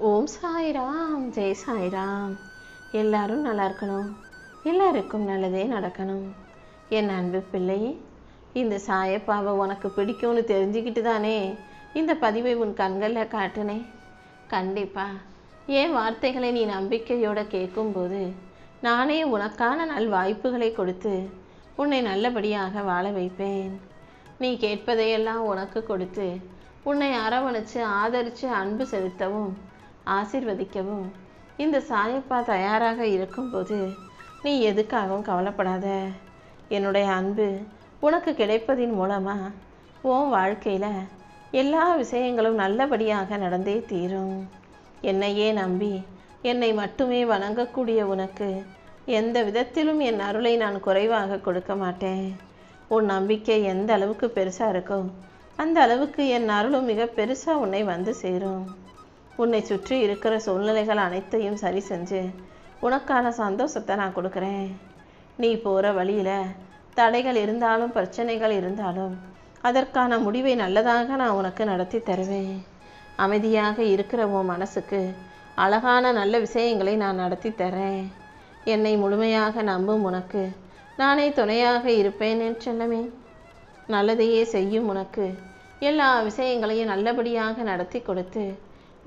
ஓம் சாய்ராம், ஜெய் சாய்ராம். எல்லாரும் நல்லா இருக்கணும், எல்லாருக்கும் நல்லதே நடக்கணும். என் அன்பு பிள்ளையே, இந்த சாயப்பாவை உனக்கு பிடிக்கும்னு தெரிஞ்சுக்கிட்டு தானே இந்த பதிவை உன் கண்களில் காட்டுனேன். கண்டிப்பா என் வார்த்தைகளை நீ நம்பிக்கையோடு கேட்கும்போது நானே உனக்கான நல் வாய்ப்புகளை கொடுத்து உன்னை நல்லபடியாக வாழ வைப்பேன். நீ கேட்பதையெல்லாம் உனக்கு கொடுத்து உன்னை அரவணைச்சு ஆதரித்து அன்பு செலுத்தவும் ஆசீர்வதிக்கவும் இந்த சாயப்பா தயாராக இருக்கும்போது நீ எதுக்காகவும் கவலைப்படாத. என்னுடைய அன்பு உனக்கு கிடைப்பதின் மூலமாக உன் வாழ்க்கையில் எல்லா விஷயங்களும் நல்லபடியாக நடந்தே தீரும். என்னையே நம்பி என்னை மட்டுமே வணங்கக்கூடிய உனக்கு எந்த விதத்திலும் என் அருளை நான் குறைவாக கொடுக்க மாட்டேன். உன் நம்பிக்கை எந்த அளவுக்கு பெருசாக இருக்கோ அந்த அளவுக்கு என் அருளும் மிக பெருசாக உன்னை வந்து சேரும். உன்னை சுற்றி இருக்கிற சூழ்நிலைகள் அனைத்தையும் சரி செஞ்சு உனக்கான சந்தோஷத்தை நான் கொடுக்குறேன். நீ போகிற வழியில் தடைகள் இருந்தாலும் பிரச்சனைகள் இருந்தாலும் அதற்கான முடிவை நல்லதாக நான் உனக்கு நடத்தி தருவேன். அமைதியாக இருக்கிற உன் மனசுக்கு அழகான நல்ல விஷயங்களை நான் நடத்தி தரேன். என்னை முழுமையாக நம்பும் உனக்கு நானே துணையாக இருப்பேன் என் செல்லமே. நல்லதையே செய்யும் உனக்கு எல்லா விஷயங்களையும் நல்லபடியாக நடத்தி கொடுத்து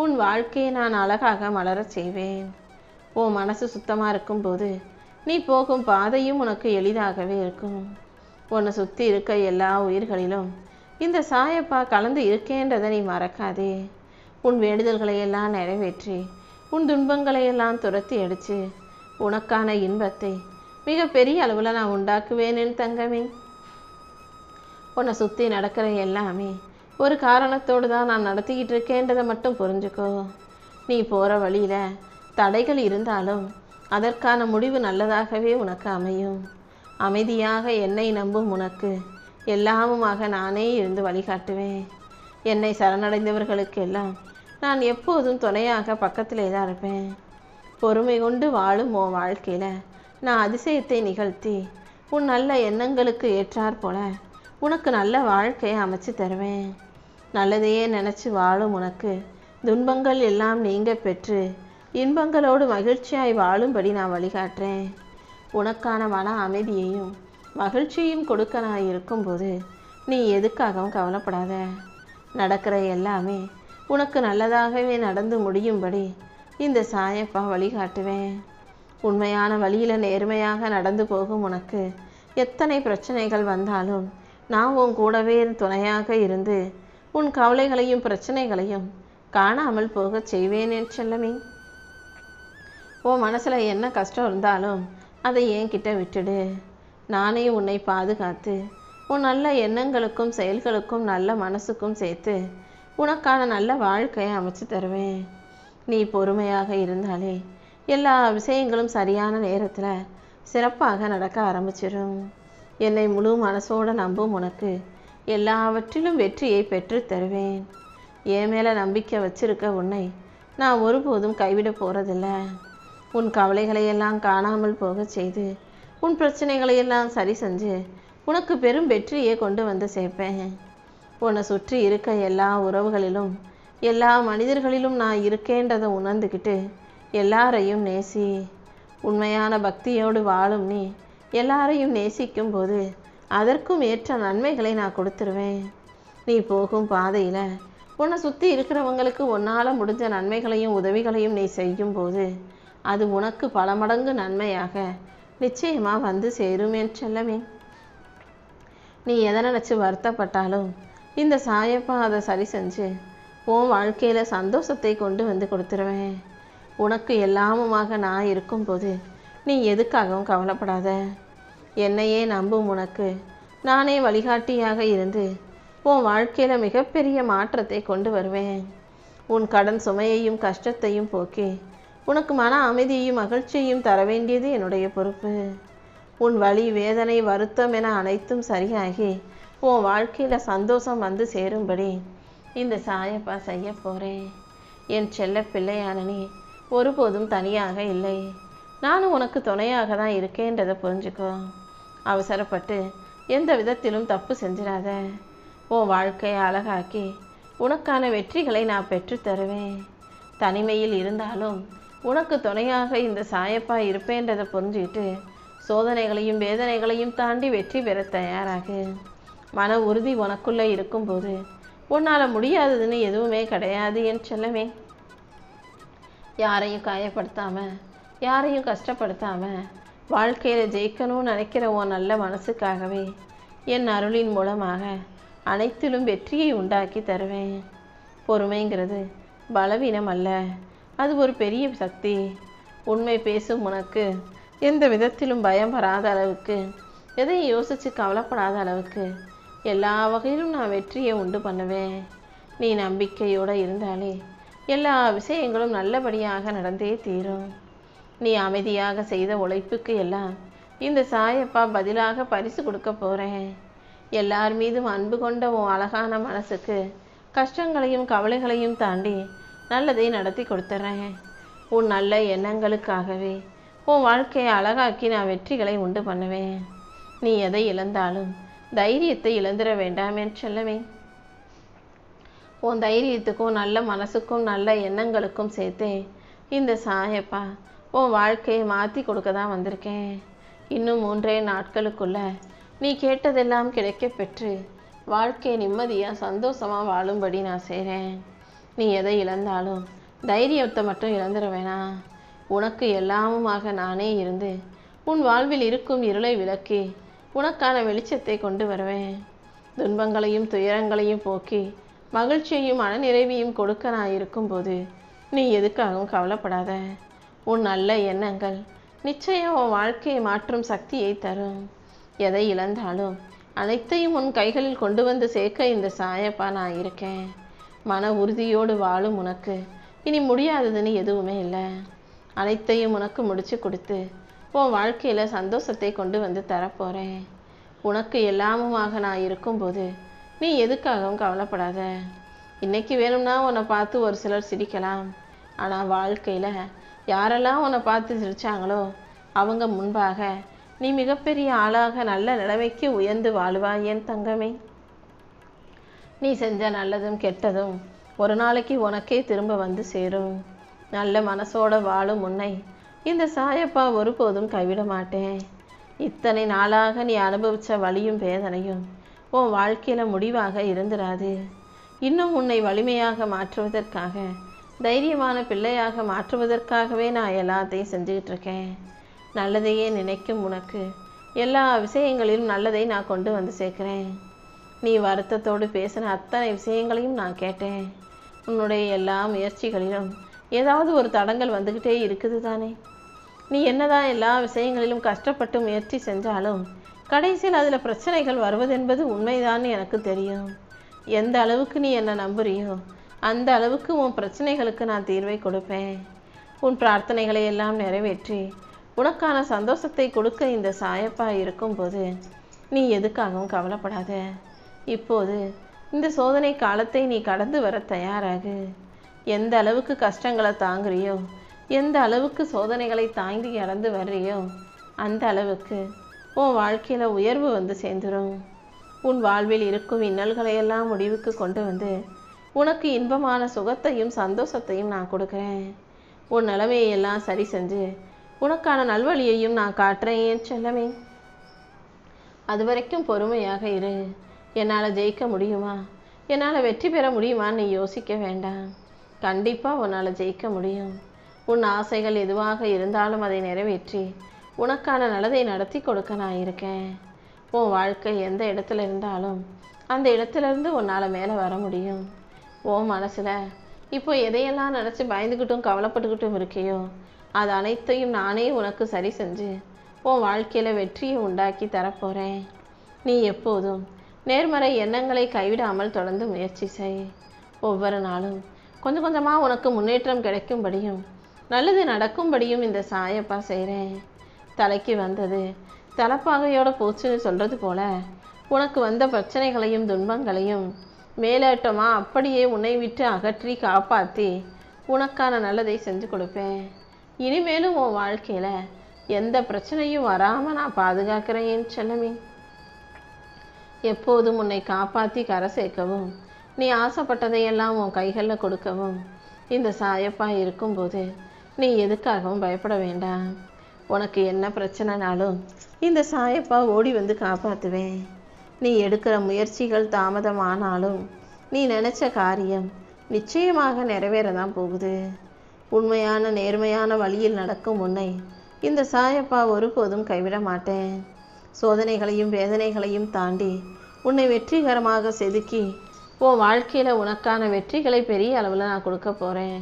உன் வாழ்க்கையை நான் அழகாக மலரச் செய்வேன். உன் மனசு சுத்தமாக இருக்கும்போது நீ போகும் பாதையும் உனக்கு எளிதாகவே இருக்கும். உன்னை சுற்றி இருக்க எல்லா உயிர்களிலும் இந்த சாயப்பா கலந்து இருக்கேன்றதை நீ மறக்காதே. உன் வேண்டுதல்களையெல்லாம் நிறைவேற்றி உன் துன்பங்களையெல்லாம் துரத்தி அடித்து உனக்கான இன்பத்தை மிக பெரிய அளவில் நான் உண்டாக்குவேன் என் தங்கமே. உன்னை சுற்றி நடக்கிற எல்லாமே ஒரு காரணத்தோடு தான் நான் நடத்திக்கிட்டு இருக்கேன்றதை மட்டும் புரிஞ்சுக்கோ. நீ போகிற வழியில் தடைகள் இருந்தாலும் அதற்கான முடிவு நல்லதாகவே உனக்கு அமையும். அமைதியாக என்னை நம்பும் உனக்கு எல்லாமுமாக நானே இருந்து வழிகாட்டுவேன். என்னை சரணடைந்தவர்களுக்கெல்லாம் நான் எப்போதும் துணையாக பக்கத்திலே தான் இருப்பேன். பொறுமை கொண்டு வாழும் உன் வாழ்க்கையில் நான் அதிசயத்தை நிகழ்த்தி உன் நல்ல எண்ணங்களுக்கு ஏற்றாற் போல உனக்கு நல்ல வாழ்க்கையை அமைச்சு தருவேன். நல்லதையே நினச்சி வாழும் உனக்கு துன்பங்கள் எல்லாம் நீங்க பெற்று இன்பங்களோடு மகிழ்ச்சியாய் வாழும்படி நான் வழிகாட்டுறேன். உனக்கான மன அமைதியையும் மகிழ்ச்சியையும் கொடுக்க நான் இருக்கும்போது நீ எதுக்காகவும் கவலைப்படாத. நடக்கிற எல்லாமே உனக்கு நல்லதாகவே நடந்து முடியும்படி இந்த சாயப்பா வழிகாட்டுவேன். உண்மையான வழியில் நேர்மையாக நடந்து போகும் உனக்கு எத்தனை பிரச்சனைகள் வந்தாலும் நான் உன் கூடவே துணையாக இருந்து உன் கவலைகளையும் பிரச்சனைகளையும் காணாமல் போக செய்வேன் என் செல்லமே. உன் மனசில் என்ன கஷ்டம் இருந்தாலும் அதை என்கிட்ட விட்டுடு. நானே உன்னை பாதுகாத்து உன் நல்ல எண்ணங்களுக்கும் செயல்களுக்கும் நல்ல மனசுக்கும் சேர்த்து உனக்கான நல்ல வாழ்க்கையை அமைச்சு தருவேன். நீ பொறுமையாக இருந்தாலே எல்லா விஷயங்களும் சரியான நேரத்தில் சிறப்பாக நடக்க ஆரம்பிச்சிடும். என்னை முழு மனசோடு நம்பும் உனக்கு எல்லாவற்றிலும் வெற்றியை பெற்று தருவேன். என் மேலே நம்பிக்கை வச்சிருக்க உன்னை நான் ஒருபோதும் கைவிட போகிறதில்ல. உன் கவலைகளையெல்லாம் காணாமல் போக செய்து உன் பிரச்சனைகளையெல்லாம் சரி செஞ்சு உனக்கு பெரும் வெற்றியை கொண்டு வந்து சேர்ப்பேன். உன்னை சுற்றி இருக்க எல்லா உறவுகளிலும் எல்லா மனிதர்களிலும் நான் இருக்கேன்றதை உணர்ந்துக்கிட்டு எல்லாரையும் நேசி. உண்மையான பக்தியோடு வாழும் நீ எல்லாரையும் நேசிக்கும் போது அதற்கும் ஏற்ற நன்மைகளை நான் கொடுத்துருவேன். நீ போகும் பாதையில் உன்னை சுற்றி இருக்கிறவங்களுக்கு உன்னால் முடிஞ்ச நன்மைகளையும் உதவிகளையும் நீ செய்யும்போது அது உனக்கு பல மடங்கு நன்மையாக நிச்சயமாக வந்து சேரும் என் செல்லமே. நீ எதை நினச்சி வருத்தப்பட்டாலும் இந்த சாயப்பா அதை சரி செஞ்சு உன் வாழ்க்கையில் சந்தோஷத்தை கொண்டு வந்து கொடுத்துருவேன். உனக்கு எல்லாமுமாக நான் இருக்கும்போது நீ எதுக்காகவும் கவலைப்படாத. என்னையே நம்பும் உனக்கு நானே வழிகாட்டியாக இருந்து உன் வாழ்க்கையில் மிகப்பெரிய மாற்றத்தை கொண்டு வருவேன். உன் கடன் சுமையையும் கஷ்டத்தையும் போக்கி உனக்கு மன அமைதியையும் மகிழ்ச்சியையும் தர வேண்டியது என்னுடைய பொறுப்பு. உன் வலி வேதனை வருத்தம் என அனைத்தும் சரியாகி உன் வாழ்க்கையில் சந்தோஷம் வந்து சேரும்படி இந்த சாயப்பா செய்ய போகிறேன். என் செல்ல பிள்ளையான நீ ஒருபோதும் தனியாக இல்லை. நானும் உனக்கு துணையாக தான் இருக்கேன்றதை புரிஞ்சுக்கோ. அவசரப்பட்டு எந்த விதத்திலும் தப்பு செஞ்சிடாத. உன் வாழ்க்கையை அழகாக்கி உனக்கான வெற்றிகளை நான் பெற்று தருவேன். தனிமையில் இருந்தாலும் உனக்கு துணையாக இந்த சாயப்பா இருப்பேன்றதை புரிஞ்சுக்கிட்டு சோதனைகளையும் வேதனைகளையும் தாண்டி வெற்றி பெற தயாராகு. மன உறுதி உனக்குள்ளே இருக்கும்போது உன்னால் முடியாததுன்னு எதுவுமே கிடையாது என் செல்லமே. யாரையும் காயப்படுத்தாம, யாரையும் கஷ்டப்படுத்தாம வாழ்க்கையில் ஜெயிக்கணும்னு நினைக்கிற உன் நல்ல மனசுக்காகவே என் அருளின் மூலமாக அனைத்திலும் வெற்றியை உண்டாக்கி தருவேன். பொறுமைங்கிறது பலவீனம் அல்ல, அது ஒரு பெரிய சக்தி. உண்மை பேசும் உனக்கு எந்த விதத்திலும் பயம் வராத அளவுக்கு, எதையும் யோசித்து கவலைப்படாத அளவுக்கு எல்லா வகையிலும் நான் வெற்றியை உண்டு பண்ணுவேன். நீ நம்பிக்கையோடு இருந்தாலே எல்லா விஷயங்களும் நல்லபடியாக நடந்தே தீரும். நீ அமைதியாக செய்த உழைப்புக்கு எல்லாம் இந்த சாயப்பா பதிலாக பரிசு கொடுக்க போகிறேன். எல்லார் மீதும் அன்பு கொண்ட உன் அழகான மனசுக்கு கஷ்டங்களையும் கவலைகளையும் தாண்டி நல்லதை நடத்தி கொடுத்துட்றேன். உன் நல்ல எண்ணங்களுக்காகவே உன் வாழ்க்கையை அழகாக்கி நான் வெற்றிகளை உண்டு பண்ணுவேன். நீ எதை இழந்தாலும் தைரியத்தை இழந்துட வேண்டாம் என் செல்லமே. உன் தைரியத்துக்கும் நல்ல மனசுக்கும் நல்ல எண்ணங்களுக்கும் சேர்த்தே இந்த சாயப்பா உன் வாழ்க்கையை மாற்றி கொடுக்க தான் வந்திருக்கேன். இன்னும் 3 நாட்களுக்குள்ள நீ கேட்டதெல்லாம் கிடைக்க பெற்று வாழ்க்கையை நிம்மதியாக சந்தோஷமாக வாழும்படி நான் செய்கிறேன். நீ எதை இழந்தாலும் தைரியத்தை மட்டும் இழந்துட வேணாம். உனக்கு எல்லாமுமாக நானே இருந்து உன் வாழ்வில் இருக்கும் இருளை விலக்கி உனக்கான வெளிச்சத்தை கொண்டு வருவேன். துன்பங்களையும் துயரங்களையும் போக்கி மகிழ்ச்சியையும் மனநிறைவையும் கொடுக்க நான் இருக்கும்போது நீ எதுக்காகவும் கவலைப்படாத. உன் நல்ல எண்ணங்கள் நிச்சயம் உன் வாழ்க்கையை மாற்றும் சக்தியை தரும். எதை இழந்தாலும் அனைத்தையும் உன் கைகளில் கொண்டு வந்து சேர்க்க இந்த சாயப்பா நான் இருக்கேன். மன உறுதியோடு வாழும் உனக்கு இனி முடியாததுன்னு எதுவுமே இல்லை. அனைத்தையும் உனக்கு முடிச்சு கொடுத்து உன் வாழ்க்கையில் சந்தோஷத்தை கொண்டு வந்து தரப்போகிறேன். உனக்கு எல்லாமுமாக நான் இருக்கும்போது நீ எதுக்காகவும் கவலைப்படாத. இன்னைக்கு வேணும்னா உன்னை பார்த்து ஒரு சிலர் சிரிக்கலாம். ஆனால் வாழ்க்கையில் யாரெல்லாம் உன்னை பார்த்து சிரித்தாங்களோ அவங்க முன்பாக நீ மிகப்பெரிய ஆளாக நல்ல நிலைமைக்கு உயர்ந்து வாழ்வாய் என் தங்கமே. நீ செஞ்ச நல்லதும் கெட்டதும் ஒரு நாளைக்கு உனக்கே திரும்ப வந்து சேரும். நல்ல மனசோட வாழும் உன்னை இந்த சாயப்பா ஒருபோதும் கைவிட மாட்டேன். இத்தனை நாளாக நீ அனுபவித்த வலியும் வேதனையும் உன் வாழ்க்கையில் முடிவாக இருந்துராது. இன்னும் உன்னை வலிமையாக மாற்றுவதற்காக, தைரியமான பிள்ளையாக மாற்றுவதற்காகவே நான் எல்லாத்தையும் செஞ்சுக்கிட்டு இருக்கேன். நல்லதையே நினைக்கும் உனக்கு எல்லா விஷயங்களிலும் நல்லதை நான் கொண்டு வந்து சேர்க்குறேன். நீ வருத்தத்தோடு பேசின அத்தனை விஷயங்களையும் நான் கேட்டேன். உன்னுடைய எல்லா முயற்சிகளிலும் ஏதாவது ஒரு தடங்கள் வந்துக்கிட்டே இருக்குது தானே. நீ என்னதான் எல்லா விஷயங்களிலும் கஷ்டப்பட்டு முயற்சி செஞ்சாலும் கடைசியில் அதில் பிரச்சனைகள் வருவதென்பது உண்மைதான் எனக்கு தெரியும். எந்த அளவுக்கு நீ என்னை நம்புறியோ அந்த அளவுக்கு உன் பிரச்சனைகளுக்கு நான் தீர்வை கொடுப்பேன். உன் பிரார்த்தனைகளை எல்லாம் நிறைவேற்றி உனக்கான சந்தோஷத்தை கொடுக்க இந்த சாயப்பா இருக்கும்போது நீ எதுக்காகவும் கவலைப்படாத. இப்போது இந்த சோதனை காலத்தை நீ கடந்து வர தயாராகு. எந்த அளவுக்கு கஷ்டங்களை தாங்குறியோ, எந்த அளவுக்கு சோதனைகளை தாங்கி கடந்து வர்றியோ அந்த அளவுக்கு உன் வாழ்க்கையில் உயர்வு வந்து சேர்ந்துடும். உன் வாழ்வில் இருக்கும் இன்னல்களையெல்லாம் முடிவுக்கு கொண்டு வந்து உனக்கு இன்பமான சுகத்தையும் சந்தோஷத்தையும் நான் கொடுக்குறேன். உன் நிலைமையெல்லாம் சரி செஞ்சு உனக்கான நல்வழியையும் நான் காட்டுறேன் என் செல்லமே. அது வரைக்கும் பொறுமையாக இரு. என்னால் ஜெயிக்க முடியுமா, என்னால் வெற்றி பெற முடியுமான்னு நீ யோசிக்க வேண்டாம். கண்டிப்பாக உன்னால் ஜெயிக்க முடியும். உன் ஆசைகள் எதுவாக இருந்தாலும் அதை நிறைவேற்றி உனக்கான நல்லதை நடத்தி கொடுக்க நான் இருக்கேன். உன் வாழ்க்கை எந்த இடத்துல இருந்தாலும் அந்த இடத்துலேருந்து உன்னால் மேலே வர முடியும். உன் மனசில் இப்போ எதையெல்லாம் நினச்சி பயந்துக்கிட்டும் கவலைப்பட்டுக்கிட்டும் இருக்கையோ அது அனைத்தையும் நானே உனக்கு சரி செஞ்சு உன் வாழ்க்கையில் வெற்றியை உண்டாக்கி தரப்போகிறேன். நீ எப்போதும் நேர்மறை எண்ணங்களை கைவிடாமல் தொடர்ந்து முயற்சி செய். ஒவ்வொரு நாளும் கொஞ்சம் கொஞ்சமாக உனக்கு முன்னேற்றம் கிடைக்கும்படியும் நல்லது நடக்கும்படியும் இந்த சாயப்பா செய்கிறேன். தலைக்கு வந்தது தலைப்பாகையோட போச்சுன்னு சொல்கிறது போல உனக்கு வந்த பிரச்சனைகளையும் துன்பங்களையும் மேலேட்டமாக அப்படியே உன்னை விட்டு அகற்றி காப்பாற்றி உனக்கான நல்லதை செஞ்சு கொடுப்பேன். இனிமேலும் உன் வாழ்க்கையில் எந்த பிரச்சனையும் வராமல் நான் பாதுகாக்கிறேன் என் செல்லமே. எப்போதும் உன்னை காப்பாற்றி கரை சேர்க்கவும், நீ ஆசைப்பட்டதையெல்லாம் உன் கைகளில் கொடுக்கவும் இந்த சாயப்பா இருக்கும்போது நீ எதுக்காகவும் பயப்பட வேண்டாம். உனக்கு என்ன பிரச்சனைனாலும் இந்த சாயப்பா ஓடி வந்து காப்பாற்றுவேன். நீ எடுக்கிற முயற்சிகள் தாமதமானாலும் நீ நினச்ச காரியம் நிச்சயமாக நிறைவேற தான் போகுது. உண்மையான நேர்மையான வழியில் நடக்கும் உன்னை இந்த சாயப்பா ஒருபோதும் கைவிட மாட்டேன். சோதனைகளையும் வேதனைகளையும் தாண்டி உன்னை வெற்றிகரமாக செதுக்கி உன் வாழ்க்கையில் உனக்கான வெற்றிகளை பெரிய அளவில் நான் கொடுக்க போகிறேன்.